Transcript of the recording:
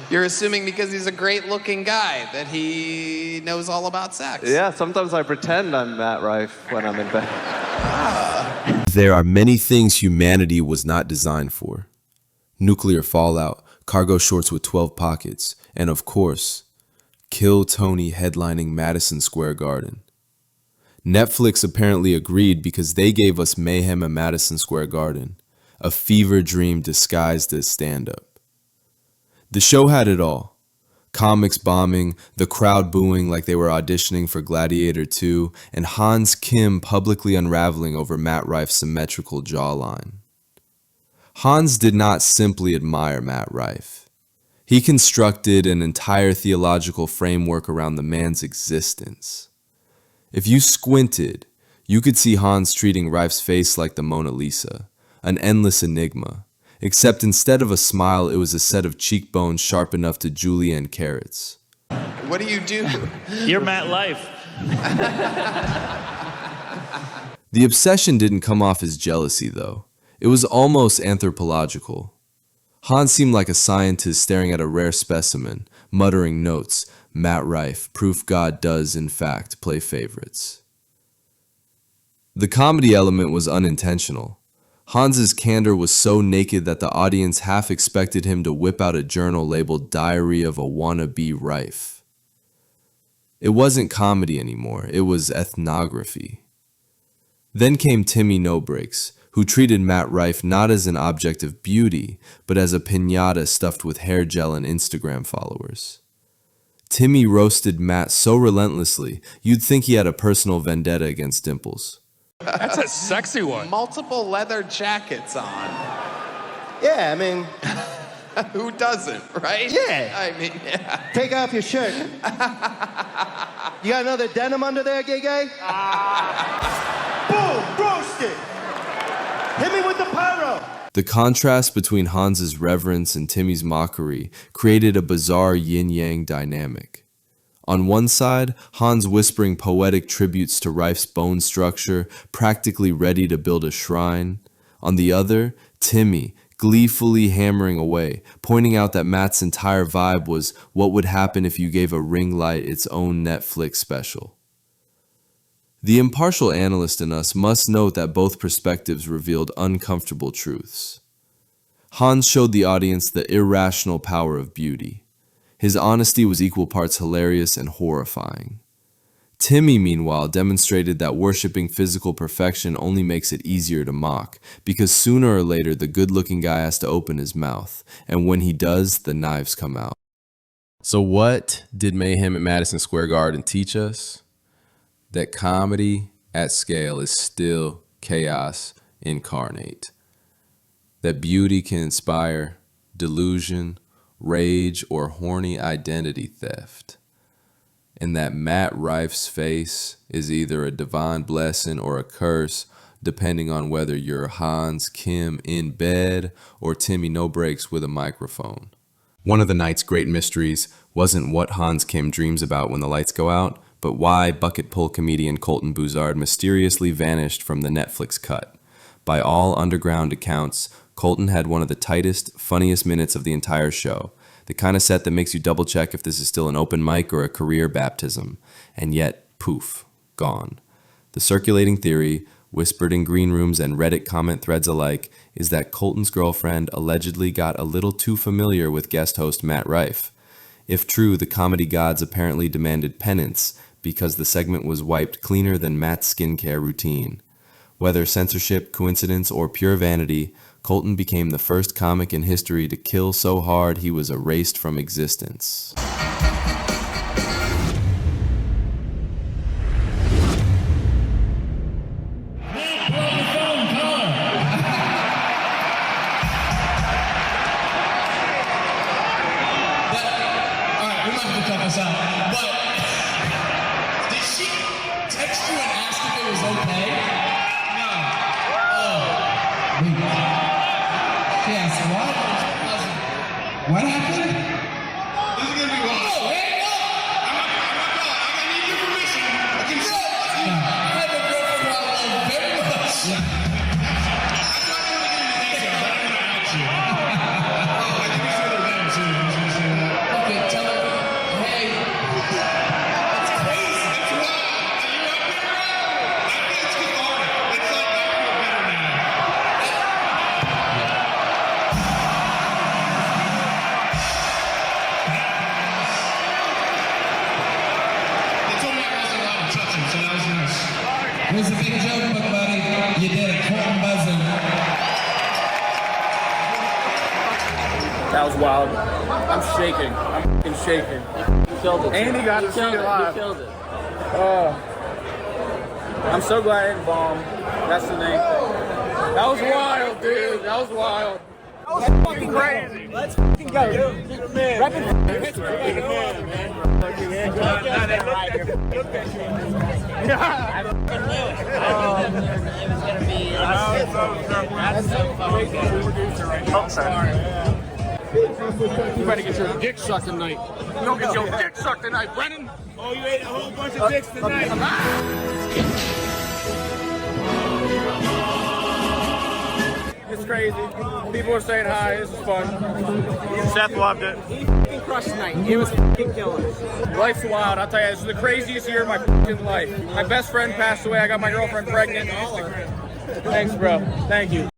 You're assuming because he's a great-looking guy that he knows all about sex. Yeah, sometimes I pretend I'm Matt Rife when I'm in bed. There are many things humanity was not designed for. Nuclear fallout, cargo shorts with 12 pockets, and of course, Kill Tony headlining Madison Square Garden. Netflix apparently agreed because they gave us mayhem at Madison Square Garden, a fever dream disguised as stand-up. The show had it all. Comics bombing, the crowd booing like they were auditioning for Gladiator 2, and Hans Kim publicly unraveling over Matt Rife's symmetrical jawline. Hans did not simply admire Matt Rife. He constructed an entire theological framework around the man's existence. If you squinted, you could see Hans treating Rife's face like the Mona Lisa, an endless enigma. Except instead of a smile, it was a set of cheekbones sharp enough to julienne carrots. What do you do? You're Matt Rife. The obsession didn't come off as jealousy, though. It was almost anthropological. Hans seemed like a scientist staring at a rare specimen, muttering notes, Matt Rife, proof God does, in fact, play favorites. The comedy element was unintentional. Hans's candor was so naked that the audience half expected him to whip out a journal labeled Diary of a Wannabe Rife. It wasn't comedy anymore, it was ethnography. Then came Timmy No Breaks, who treated Matt Rife not as an object of beauty, but as a piñata stuffed with hair gel and Instagram followers. Timmy roasted Matt so relentlessly, you'd think he had a personal vendetta against Dimples. That's a sexy one. Multiple leather jackets on. Yeah, I mean... Who doesn't, right? Yeah. I mean, yeah. Take off your shirt. You got another denim under there, gay guy? Boom! Roasted! Hit me with the pyro! The contrast between Hans's reverence and Timmy's mockery created a bizarre yin-yang dynamic. On one side, Hans whispering poetic tributes to Rife's bone structure, practically ready to build a shrine. On the other, Timmy, gleefully hammering away, pointing out that Matt's entire vibe was what would happen if you gave a ring light its own Netflix special. The impartial analyst in us must note that both perspectives revealed uncomfortable truths. Hans showed the audience the irrational power of beauty. His honesty was equal parts hilarious and horrifying. Timmy, meanwhile, demonstrated that worshiping physical perfection only makes it easier to mock, because sooner or later the good-looking guy has to open his mouth, and when he does, the knives come out. So what did Mayhem at Madison Square Garden teach us? That comedy at scale is still chaos incarnate. That beauty can inspire delusion, rage, or horny identity theft. And that Matt Rife's face is either a divine blessing or a curse, depending on whether you're Hans Kim in bed or Timmy No Breaks with a microphone. One of the night's great mysteries wasn't what Hans Kim dreams about when the lights go out, but why bucket pull comedian Colton Boozard mysteriously vanished from the Netflix cut. By all underground accounts, Colton had one of the tightest, funniest minutes of the entire show. The kind of set that makes you double check if this is still an open mic or a career baptism. And yet, poof, gone. The circulating theory, whispered in green rooms and Reddit comment threads alike, is that Colton's girlfriend allegedly got a little too familiar with guest host Matt Rife. If true, the comedy gods apparently demanded penance because the segment was wiped cleaner than Matt's skincare routine. Whether censorship, coincidence, or pure vanity, Colton became the first comic in history to kill so hard he was erased from existence. What happened? This is gonna be wild. Oh, hey, no! I'm gonna need your permission. I can I have a girlfriend who I love very much. Yeah. I'm not gonna get into details. I'm gonna out you. I think we should have been too. That was wild. I'm shaking. I'm f***ing shaking. You killed it. And he got to see it live. You killed it. I'm so glad I didn't bomb. That's the main thing. That was wild, dude. That was wild. That was fucking crazy. Let's fucking go. Repping Pittsburgh. Yeah. It was gonna be. That's so fucking You better get your dick sucked tonight. You don't get your dick sucked tonight, Brennan. Oh, you ate a whole bunch of dicks tonight. It's crazy. People are saying hi. This is fun. Seth loved it. He fucking crushed tonight. It was fucking killer. Life's wild. I'll tell you, this is the craziest year of my fucking life. My best friend passed away. I got my girlfriend pregnant. Thanks, bro. Thank you.